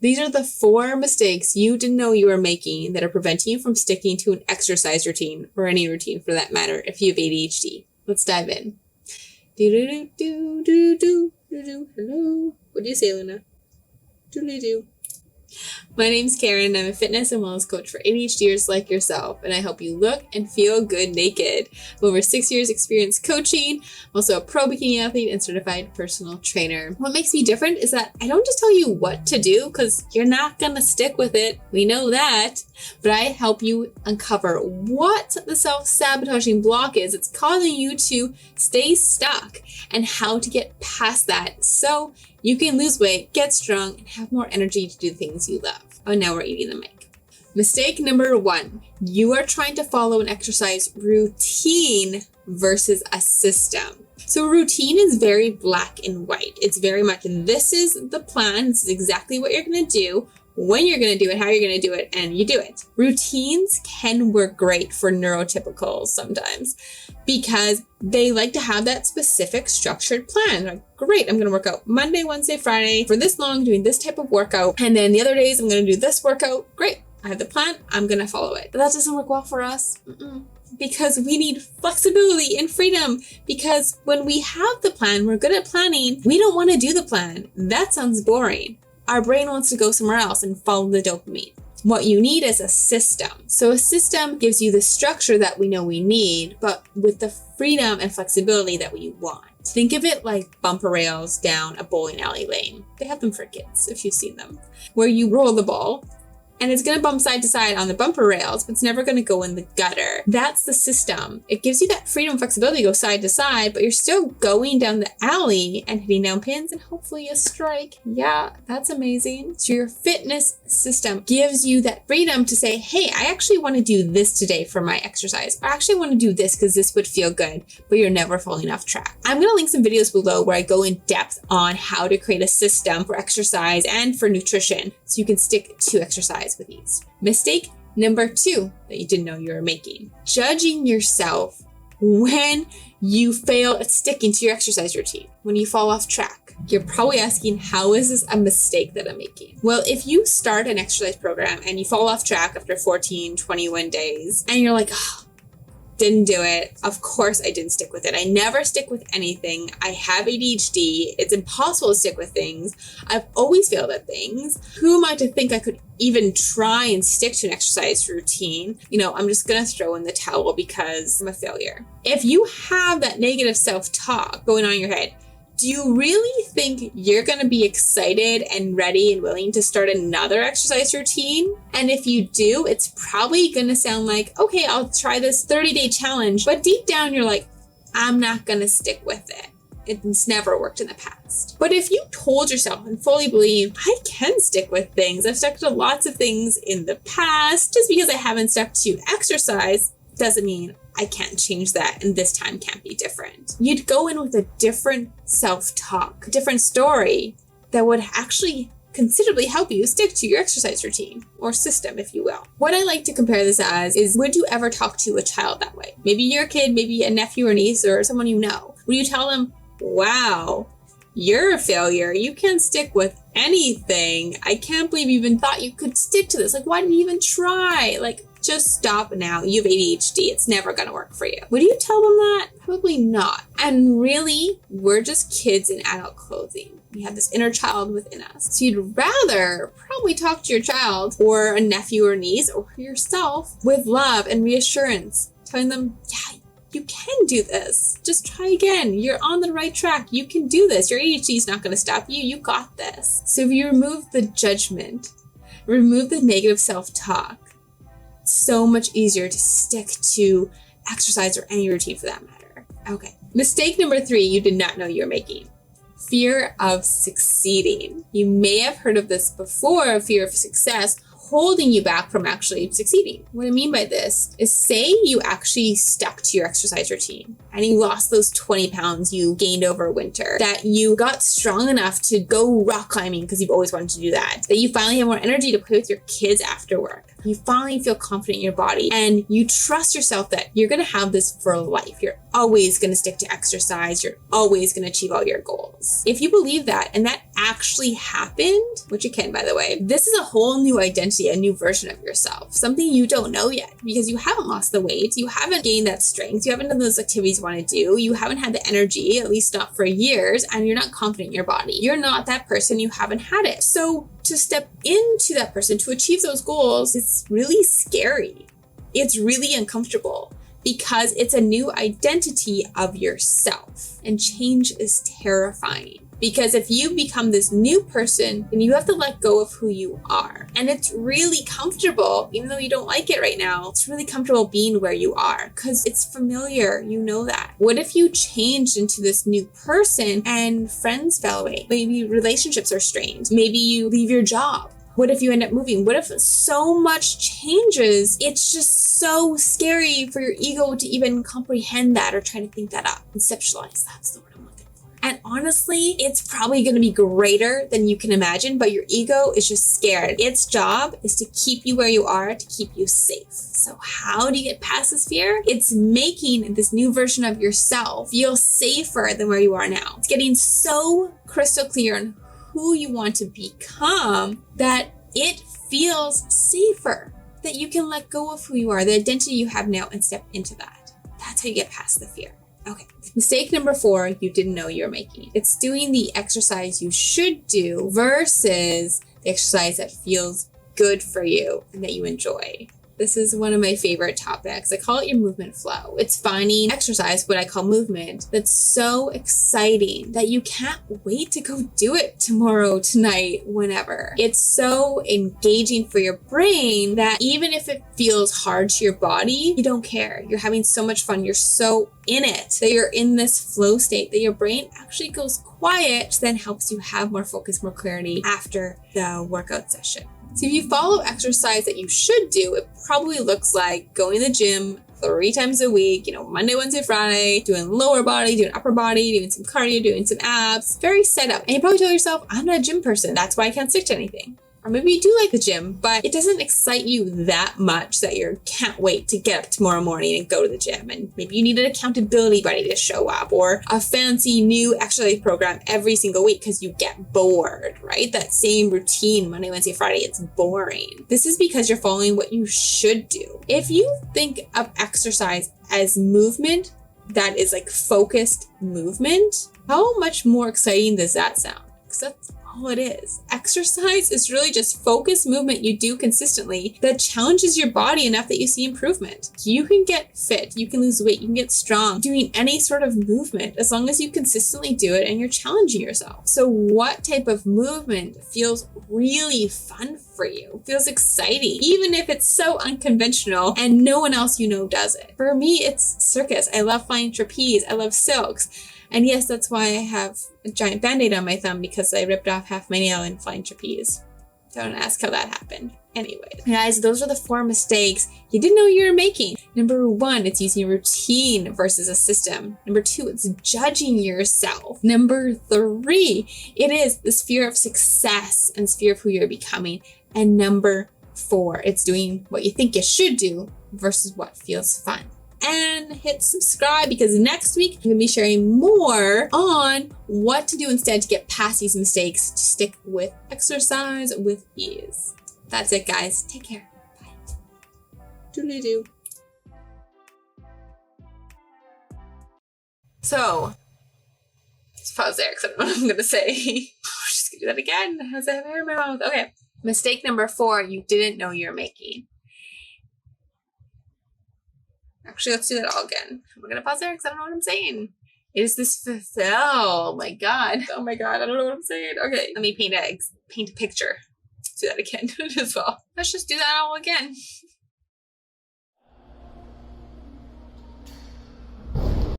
These are the 4 mistakes you didn't know you were making that are preventing you from sticking to an exercise routine, or any routine for that matter, if you have ADHD. Let's dive in. Hello. What do you say, Luna? Doodly-doo. My name's Karen. I'm a fitness and wellness coach for ADHD-ers like yourself, and I help you look and feel good naked. I'm over 6 years experience coaching. I'm also a pro bikini athlete and certified personal trainer. What makes me different is that I don't just tell you what to do, because you're not going to stick with it. We know that. But I help you uncover what the self-sabotaging block is. It's causing you to stay stuck, and how to get past that so you can lose weight, get strong, and have more energy to do the things you love. Oh, now we're eating the mic. Mistake number 1, you are trying to follow an exercise routine versus a system. So routine is very black and white. It's very much, this is the plan. This is exactly what you're going to do, when you're going to do it, how you're going to do it, and you do it. Routines can work great for neurotypicals sometimes, because they like to have that specific structured plan. Like, great, I'm going to work out Monday, Wednesday, Friday for this long, doing this type of workout. And then the other days I'm going to do this workout. Great, I have the plan, I'm going to follow it. But that doesn't work well for us. Because we need flexibility and freedom. Because when we have the plan, we're good at planning, we don't want to do the plan. That sounds boring. Our brain wants to go somewhere else and follow the dopamine. What you need is a system. So a system gives you the structure that we know we need, but with the freedom and flexibility that we want. Think of it like bumper rails down a bowling alley lane. They have them for kids, if you've seen them, where you roll the ball, and it's going to bump side to side on the bumper rails, but it's never going to go in the gutter. That's the system. It gives you that freedom and flexibility to go side to side, but you're still going down the alley and hitting down pins and hopefully a strike. Yeah, that's amazing. So your fitness system gives you that freedom to say, hey, I actually want to do this today for my exercise. I actually want to do this because this would feel good, but you're never falling off track. I'm going to link some videos below where I go in depth on how to create a system for exercise and for nutrition so you can stick to exercise with ease. Mistake number 2 that you didn't know you were making: judging yourself when you fail at sticking to your exercise routine, when you fall off track. You're probably asking, how is this a mistake that I'm making? Well, if you start an exercise program and you fall off track after 14, 21 days, and you're like, oh, didn't do it. Of course I didn't stick with it. I never stick with anything. I have ADHD. It's impossible to stick with things. I've always failed at things. Who am I to think I could even try and stick to an exercise routine? I'm just going to throw in the towel because I'm a failure. If you have that negative self-talk going on in your head, do you really think you're going to be excited and ready and willing to start another exercise routine? And if you do, it's probably going to sound like, okay, I'll try this 30-day challenge. But deep down, you're like, I'm not going to stick with it. It's never worked in the past. But if you told yourself and fully believe, I can stick with things. I've stuck to lots of things in the past. Just because I haven't stuck to exercise doesn't mean I can't change that, and this time can't be different. You'd go in with a different self-talk, a different story that would actually considerably help you stick to your exercise routine or system, if you will. What I like to compare this as is, would you ever talk to a child that way? Maybe your kid, maybe a nephew or niece or someone you know. Would you tell them, wow, you're a failure. You can't stick with anything. I can't believe you even thought you could stick to this. Like, why did you even try? Like, just stop now. You have ADHD. It's never going to work for you. Would you tell them that? Probably not. And really, we're just kids in adult clothing. We have this inner child within us. So you'd rather probably talk to your child or a nephew or niece or yourself with love and reassurance, telling them, yeah, you can do this. Just try again. You're on the right track. You can do this. Your ADHD is not going to stop you. You got this. So if you remove the judgment, remove the negative self-talk, so much easier to stick to exercise or any routine for that matter. Okay. Mistake number 3 you did not know you were making: fear of succeeding. You may have heard of this before, fear of success holding you back from actually succeeding. What I mean by this is, say you actually stuck to your exercise routine and you lost those 20 pounds you gained over winter, that you got strong enough to go rock climbing because you've always wanted to do that, that you finally have more energy to play with your kids after work, You finally feel confident in your body and you trust yourself that you're going to have this for life. You're always going to stick to exercise. You're always going to achieve all your goals. If you believe that and that actually happened, which it can, by the way, this is a whole new identity, a new version of yourself, something you don't know yet because you haven't lost the weight. You haven't gained that strength. You haven't done those activities you want to do. You haven't had the energy, at least not for years, and you're not confident in your body. You're not that person. You haven't had it. So to step into that person, to achieve those goals, it's really scary. It's really uncomfortable because it's a new identity of yourself, and change is terrifying. Because if you become this new person, then you have to let go of who you are. And it's really comfortable, even though you don't like it right now, it's really comfortable being where you are because it's familiar, you know that. What if you changed into this new person and friends fell away? Maybe relationships are strained. Maybe you leave your job. What if you end up moving? What if so much changes? It's just so scary for your ego to even comprehend that or try to think that up. Conceptualize, that's the word I'm looking for. And honestly, it's probably going to be greater than you can imagine, but your ego is just scared. Its job is to keep you where you are, to keep you safe. So how do you get past this fear? It's making this new version of yourself feel safer than where you are now. It's getting so crystal clear on who you want to become that it feels safer, that you can let go of who you are, the identity you have now, and step into that. That's how you get past the fear. Okay. Mistake number 4, you didn't know you were making. It's doing the exercise you should do versus the exercise that feels good for you and that you enjoy. This is one of my favorite topics. I call it your movement flow. It's finding exercise, what I call movement, that's so exciting that you can't wait to go do it tomorrow, tonight, whenever. It's so engaging for your brain that even if it feels hard to your body, you don't care. You're having so much fun. You're so in it that you're in this flow state that your brain actually goes quiet, which then helps you have more focus, more clarity after the workout session. So if you follow exercise that you should do, it probably looks like going to the gym 3 times a week, Monday, Wednesday, Friday, doing lower body, doing upper body, doing some cardio, doing some abs, very set up. And you probably tell yourself, I'm not a gym person. That's why I can't stick to anything. Or maybe you do like the gym, but it doesn't excite you that much that you can't wait to get up tomorrow morning and go to the gym. And maybe you need an accountability buddy to show up or a fancy new exercise program every single week because you get bored, right? That same routine, Monday, Wednesday, Friday, it's boring. This is because you're following what you should do. If you think of exercise as movement that is like focused movement, how much more exciting does that sound? Because that's all it is. Exercise is really just focused movement you do consistently that challenges your body enough that you see improvement. You can get fit, you can lose weight, you can get strong doing any sort of movement as long as you consistently do it and you're challenging yourself. So what type of movement feels really fun for you? Feels exciting, even if it's so unconventional and no one else does it. For me, it's circus. I love flying trapeze. I love silks. And yes, that's why I have a giant band-aid on my thumb because I ripped off half my nail in flying trapeze. Don't ask how that happened. Anyway, guys, those are the 4 mistakes you didn't know you were making. Number 1, it's using a routine versus a system. Number 2, it's judging yourself. Number 3, it is this fear of success and this fear of who you're becoming. And number 4, it's doing what you think you should do versus what feels fun. And hit subscribe because next week I'm going to be sharing more on what to do instead to get past these mistakes, to stick with exercise with ease. That's it, guys. Take care. Bye. Doodly-doo. So, let's pause there because I don't know what I'm going to say. Just going to do that again. How's that hair in my mouth? Okay. Mistake number 4, you didn't know you're making. Actually, let's do that all again. We're going to pause there because I don't know what I'm saying. Is this oh my God. Oh my God. I don't know what I'm saying. Okay. Let me paint a picture. Let's do that again as well. Let's just do that all again.